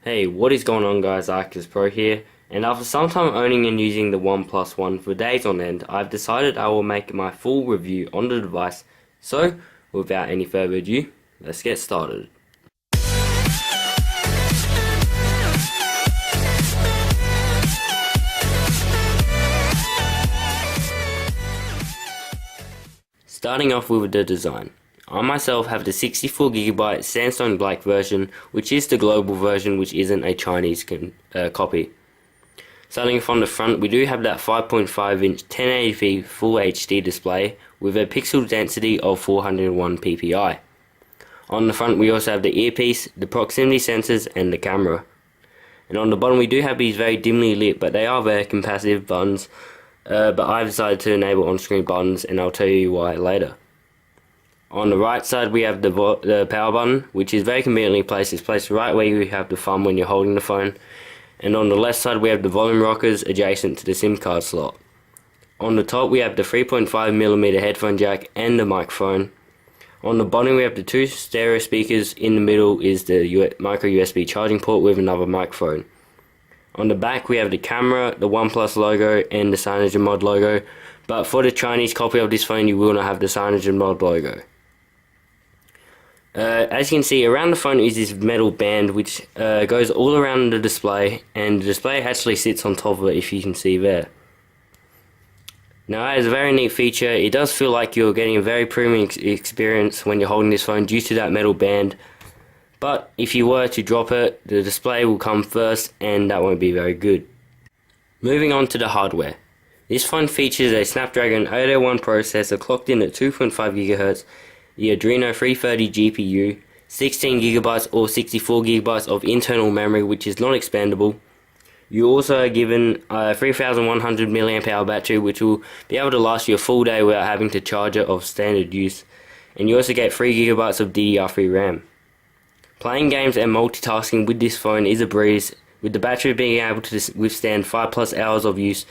Hey, what is going on guys, Arcus Pro here, and after some time owning and using the OnePlus One for days on end, I've decided I will make my full review on the device. So, without any further ado, let's get started. Starting off with the design. I myself have the 64GB Sandstone Black version, which is the global version, which isn't a Chinese copy. Starting from the front, we do have that 5.5-inch 1080p Full HD display with a pixel density of 401 ppi. On the front, we also have the earpiece, the proximity sensors, and the camera. And on the bottom, we do have these very dimly lit, but they are very capacitive buttons. But I've decided to enable on-screen buttons, and I'll tell you why later. On the right side, we have the power button, which is very conveniently placed. It's placed right where you have the thumb when you're holding the phone. And on the left side, we have the volume rockers adjacent to the SIM card slot. On the top, we have the 3.5mm headphone jack and the microphone. On the bottom, we have the two stereo speakers. In the middle is the micro USB charging port with another microphone. On the back, we have the camera, the OnePlus logo, and the CyanogenMod logo. But for the Chinese copy of this phone, you will not have the CyanogenMod logo. As you can see, around the phone is this metal band which goes all around the display, and the display actually sits on top of it, if you can see there. Now, that is a very neat feature. It does feel like you're getting a very premium experience when you're holding this phone due to that metal band. But if you were to drop it, the display will come first, and that won't be very good. Moving on to the hardware. This phone features a Snapdragon 801 processor clocked in at 2.5 GHz, the Adreno 330 GPU, 16GB or 64GB of internal memory which is not expandable. You also are given a 3100 mAh battery which will be able to last you a full day without having to charge it of standard use. And you also get 3GB of DDR3 RAM. Playing games and multitasking with this phone is a breeze, with the battery being able to withstand 5+ hours of use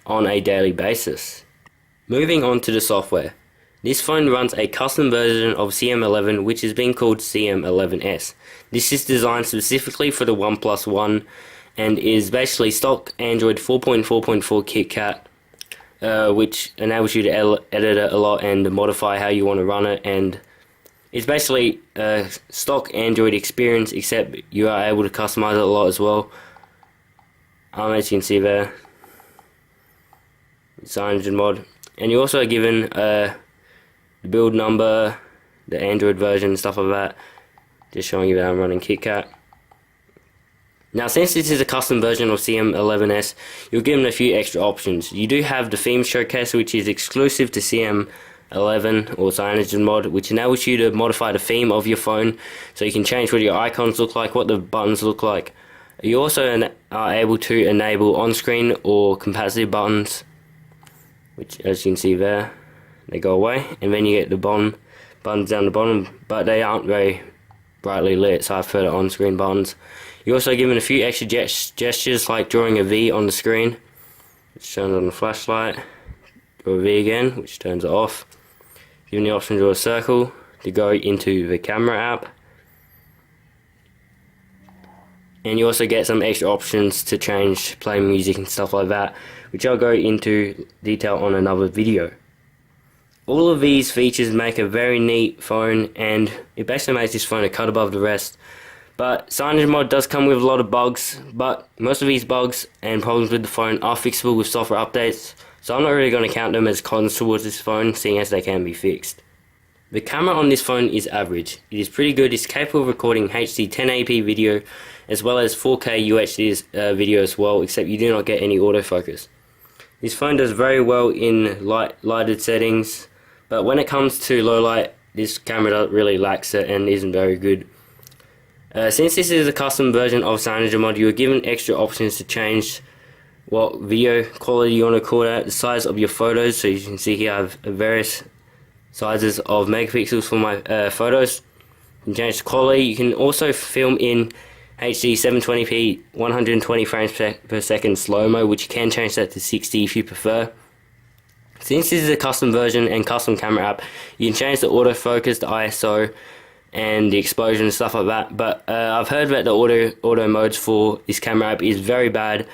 on a daily basis. Moving on to the software. This phone runs a custom version of CM11 which is being called CM11S. This is designed specifically for the OnePlus One and is basically stock Android 4.4.4 KitKat, which enables you to edit it a lot and modify how you want to run it, and it's basically a stock Android experience, except you are able to customize it a lot as well. As you can see there, CyanogenMod, and you're also given the build number, the Android version, stuff like that. Just showing you that I'm running KitKat. Now, since this is a custom version of CM11S, you're given a few extra options. You do have the theme showcase, which is exclusive to CM11 or CyanogenMod, which enables you to modify the theme of your phone, so you can change what your icons look like, what the buttons look like. You also are able to enable on-screen or capacitive buttons, which, as you can see there, they go away, and then you get the buttons down the bottom, but they aren't very brightly lit, so I've put it on-screen buttons. You're also given a few extra gestures, like drawing a V on the screen, which turns on the flashlight, draw a V again, which turns it off. Given the option to draw a circle to go into the camera app. And you also get some extra options to change, play music and stuff like that, which I'll go into detail on another video. All of these features make a very neat phone, and it basically makes this phone a cut above the rest. But CyanogenMod does come with a lot of bugs, but most of these bugs and problems with the phone are fixable with software updates, so I'm not really going to count them as cons towards this phone, seeing as they can be fixed. The camera on this phone is average. It is pretty good. It's capable of recording HD 1080p video as well as 4K UHD video as well, except you do not get any autofocus. This phone does very well in lighted settings, but when it comes to low light, this camera really lacks it and isn't very good. Since this is a custom version of CyanogenMod, you are given extra options to change what video quality you want to record at, the size of your photos. So you can see here I have various sizes of megapixels for my photos. You can change the quality. You can also film in HD 720p 120 frames per second slow-mo, which you can change that to 60 if you prefer. Since this is a custom version and custom camera app, you can change the autofocus, the ISO, and the explosion and stuff like that. But I've heard that the auto modes for this camera app is very bad,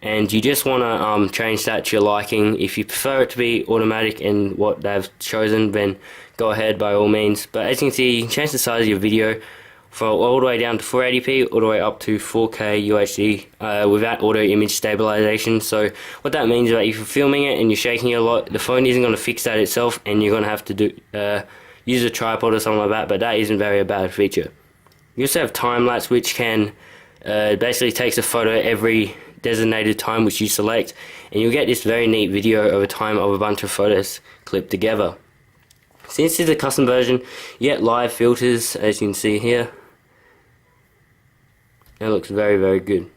and you just want to change that to your liking. If you prefer it to be automatic and what they've chosen, then go ahead by all means. But as you can see, you can change the size of your video from all the way down to 480p all the way up to 4K UHD without auto image stabilization. So what that means is that if you're filming it and you're shaking it a lot, the phone isn't going to fix that itself, and you're going to have to use a tripod or something like that. But that isn't very a bad feature. You also have time lapse, which can basically takes a photo every designated time which you select, and you'll get this very neat video over time of a bunch of photos clipped together. Since it's a custom version, you get live filters, as you can see here. It looks very, very good.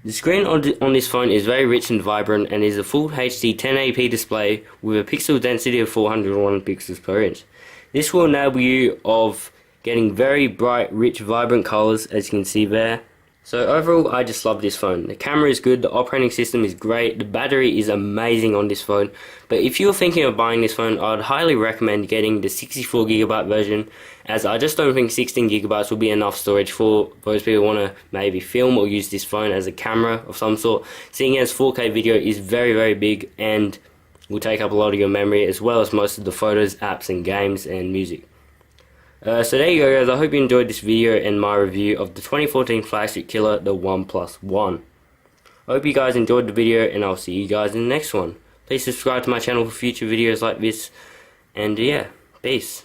The screen on this phone is very rich and vibrant, and is a full HD 1080p display with a pixel density of 401 pixels per inch. This will enable you of getting very bright, rich, vibrant colors, as you can see there. So overall, I just love this phone. The camera is good, the operating system is great, the battery is amazing on this phone. But if you're thinking of buying this phone, I'd highly recommend getting the 64GB version, as I just don't think 16GB will be enough storage for those people who want to maybe film or use this phone as a camera of some sort, seeing as 4K video is very, very big and will take up a lot of your memory, as well as most of the photos, apps and games and music. So there you go, guys. I hope you enjoyed this video and my review of the 2014 flagship killer, the OnePlus One. I hope you guys enjoyed the video, and I'll see you guys in the next one. Please subscribe to my channel for future videos like this, and yeah, peace.